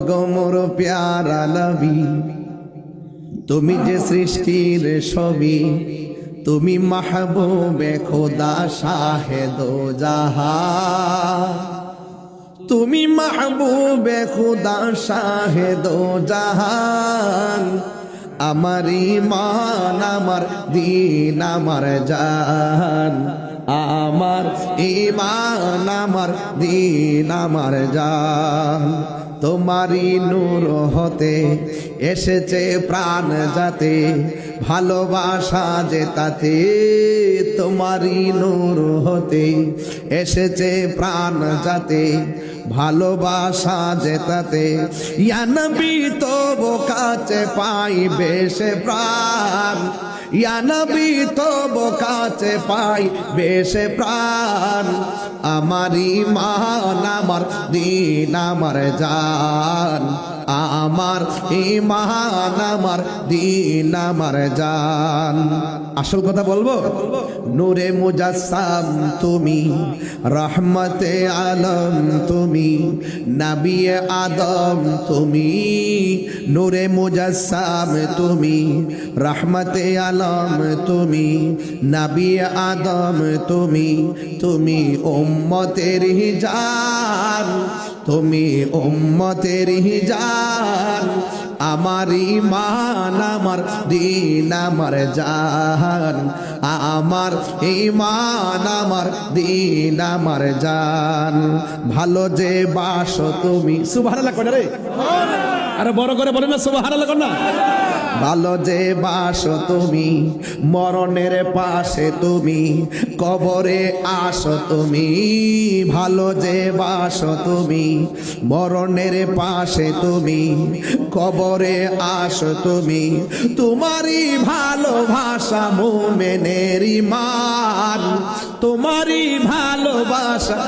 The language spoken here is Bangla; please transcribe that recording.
গো মোর প্যারা নবী, তুমি যে সৃষ্টির ছবি, তুমি মাহবুবে খোদা শাহেদো জাহান, তুমি মাহবুবে খোদা শাহেদো জাহান। আমার ঈমান আমার দ্বীন আমার জান, আমার ঈমান আমার দ্বীন আমার জান। তোমারি নূর হতে এসেছে প্রাণ যাতে, ভালোবাসা যে তাতে। তোমারি নূর হতে এসেছে প্রাণ যাতে, ভালোবাসা যে তাতে। ইয়া নবী তবু কাছে পাইবে সে প্রাণ, ইয়া নবী তবু কাছে পাইবে সে প্রাণ। আমার ঈমান আমার দ্বীন আমার জান, আমার ঈমান আমার দ্বীন আমার জান। আসল কথা বলবো, নূরে মুজাসসাম তুমি, রহমতে আলম তুমি, নবী আদম তুমি। নূরে মুজাসসাম তুমি, রহমতে আলম তুমি, নবী আদম তুমি। তুমি উম্মতের জান, তুমি উম্মতের জান। আমার ঈমান আমার দ্বীন আমার জান, আমার ঈমান আমার দ্বীন আমার জান। ভালো যে বাসো তুমি, সুবহানাল্লাহ কই রে, আরে বড় করে বলেন না সুবহানাল্লাহ কর না। ভালো যে বাসো তুমি, মরণের পাশে তুমি, কবরে আসো তুমি। ভালো যে বাসো তুমি, মরণের পাশে তুমি, কবরে আসো তুমি। তোমারই ভালোবাসা মুমিনের ঈমান, তোমারই ভালোবাসা